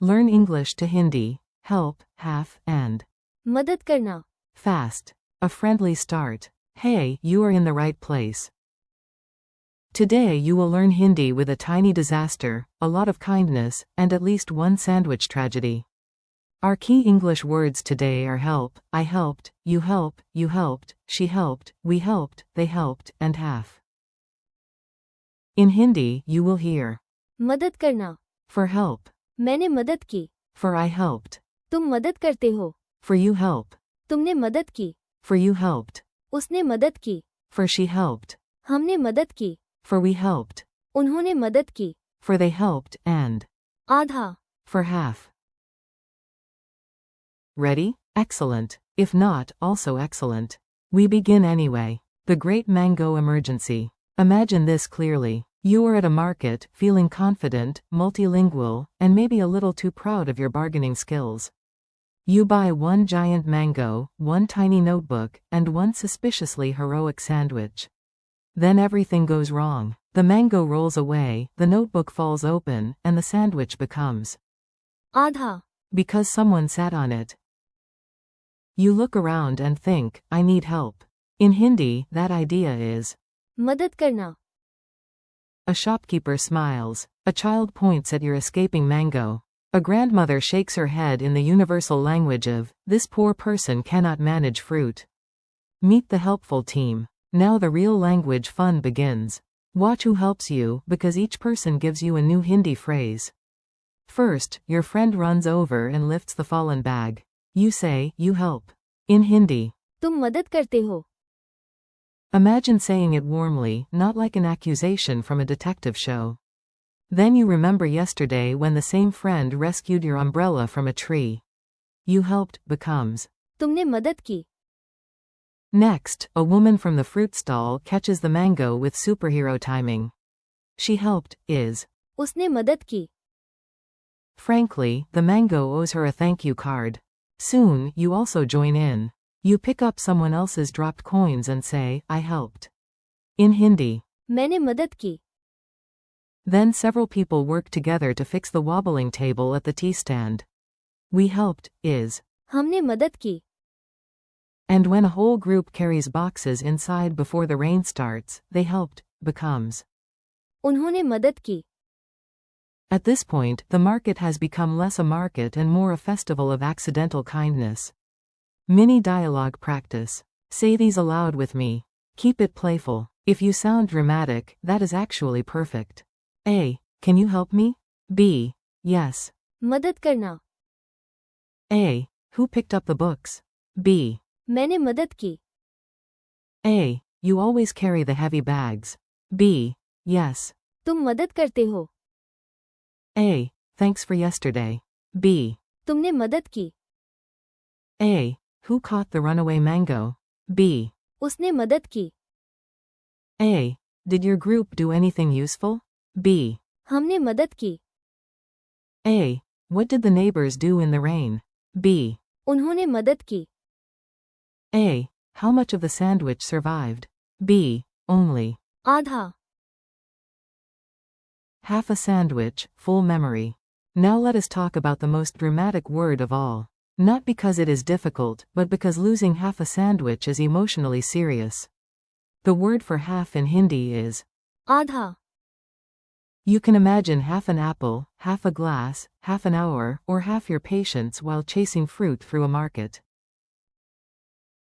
Learn English to Hindi, help, half, and मदद करना. fast. A friendly start. Hey, you are in the right place. Today you will learn Hindi with a tiny disaster, a lot of kindness, and at least one sandwich tragedy. Our key English words today are help, I helped, you helped, she helped, we helped, they helped, and half. In Hindi, you will hear मदद करना. for help, मैंने मदद की. for I helped, तुम मदद करते हो. for you help, तुमने मदद की. for you helped, उसने मदद की. for she helped, हमने मदद की. for we helped, उन्होंने मदद की. for they helped, and आधा. for half. Ready? Excellent. If not, also excellent. We begin anyway. The Great Mango Emergency. Imagine this clearly. You are at a market, feeling confident, multilingual, and maybe a little too proud of your bargaining skills. You buy one giant mango, one tiny notebook, and one suspiciously heroic sandwich. Then everything goes wrong. The mango rolls away, the notebook falls open, and the sandwich becomes आधा. because someone sat on it. You look around and think, I need help. In Hindi, that idea is मदद करना. a shopkeeper smiles. A child points at your escaping mango. A grandmother shakes her head in the universal language of, this poor person cannot manage fruit. Meet the helpful team. Now the real language fun begins. Watch who helps you, because each person gives you a new Hindi phrase. First, your friend runs over and lifts the fallen bag. You say, you help. In Hindi. तुम मदद करते हो. Imagine saying it warmly, not like an accusation from a detective show. Then you remember yesterday when the same friend rescued your umbrella from a tree. You helped becomes तुमने मदद की. Next, a woman from the fruit stall catches the mango with superhero timing. She helped is उसने मदद की. Frankly, the mango owes her a thank you card. Soon, you also join in. You pick up someone else's dropped coins and say, I helped. In Hindi. मैंने मदद की. Then several people work together to fix the wobbling table at the tea stand. We helped is हमने मदद की. And when a whole group carries boxes inside before the rain starts, they helped becomes उन्होंने मदद की. At this point, the market has become less a market and more a festival of accidental kindness. Mini dialogue practice. Say these aloud with me. Keep it playful. If you sound dramatic, that is actually perfect. A. Can you help me? B. Yes. मदद करना. A. Who picked up the books? B. मैंने मदद की. A. You always carry the heavy bags. B. Yes. तुम मदद करते हो. A. Thanks for yesterday. B. तुमने मदद की. A. Who caught the runaway mango? B. उसने मदद की. A. Did your group do anything useful? B. हमने मदद की. A. What did the neighbors do in the rain? B. उन्होंने मदद की. A. How much of the sandwich survived? B. Only आधा. half a sandwich, full memory. Now let us talk about the most dramatic word of all. Not because it is difficult, but because losing half a sandwich is emotionally serious. The word for half in Hindi is आधा. You can imagine half an apple, half a glass, half an hour, or half your patience while chasing fruit through a market.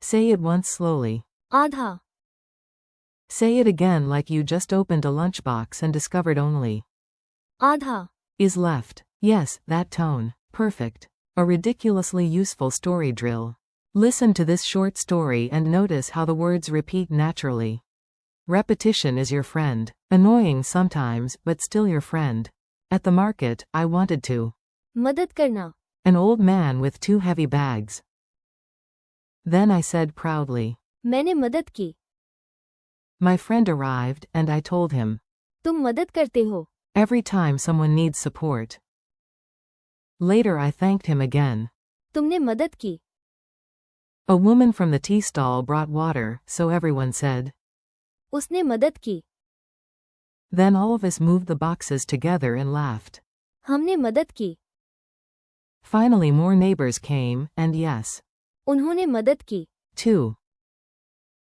Say it once slowly. आधा. Say it again like you just opened a lunchbox and discovered only आधा. is left. Yes, that tone. Perfect. A ridiculously useful story drill. Listen to this short story and notice how the words repeat naturally. Repetition is your friend. Annoying sometimes, but still your friend. At the market, I wanted to मदद करना. an old man with 2 heavy bags. Then I said proudly. मैंने मदद की. My friend arrived, and I told him. तुम मदद करते हो. Every time someone needs support. Later I thanked him again. तुमने मदद की. A woman from the tea stall brought water, so everyone said. उसने मदद की. Then all of us moved the boxes together and laughed. हमने मदद की. Finally more neighbors came, and yes. उन्होंने मदद की. 2.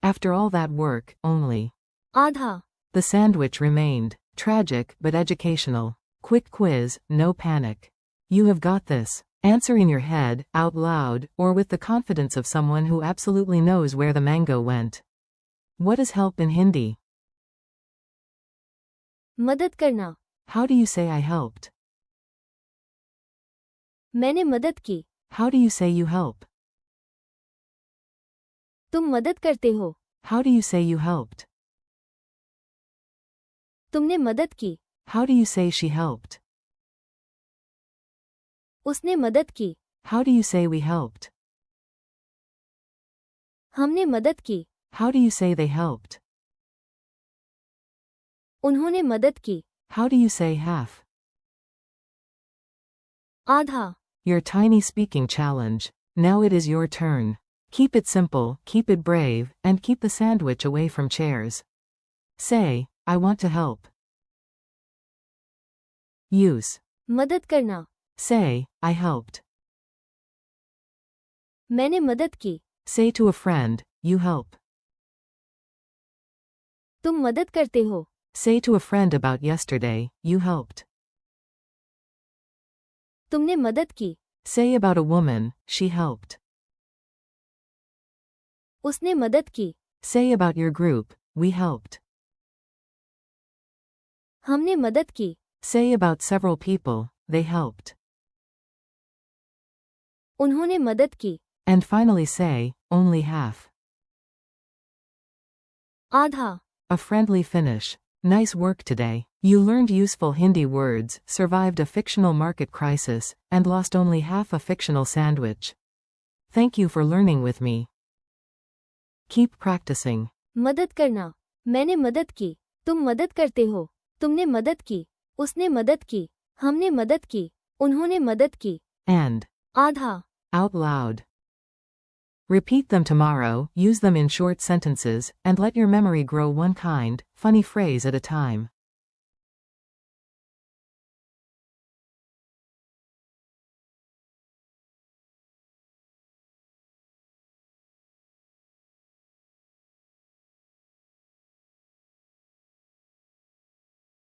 After all that work, only. आधा. The sandwich remained. Tragic, but educational. Quick quiz, no panic. You have got this. Answer in your head, out loud, or with the confidence of someone who absolutely knows where the mango went. What is help in Hindi? मदद करना. How do you say I helped? मैंने मदद की. How do you say you help? तुम मदद करते हो. How do you say you helped? तुमने मदद की. How do you say she helped? उसने मदद की. How do you say we helped? हमने मदद की. How do you say they helped? उन्होंने मदद की. How do you say half? आधा. Your tiny speaking challenge. Now it is your turn. Keep it simple, keep it brave, and keep the sandwich away from chairs. Say, I want to help. Use. मदद करना. Say, I helped. मैंने मदद की. Say to a friend, you help. तुम मदद करते हो. Say to a friend about yesterday, you helped. तुमने मदद की. Say about a woman, she helped. उसने मदद की. Say about your group, we helped. हमने मदद की. Say about several people, they helped. उन्होंने मदद की. And finally say, only half. आधा. A friendly finish. Nice work today. You learned useful Hindi words, survived a fictional market crisis, and lost only half a fictional sandwich. Thank you for learning with me. Keep practicing. मदद करना. मैंने मदद की. तुम मदद करते हो. तुमने मदद की. उसने मदद की. हमने मदद की. उन्होंने मदद की. And. आधा. Out loud. Repeat them tomorrow, use them in short sentences, and let your memory grow one kind, funny phrase at a time.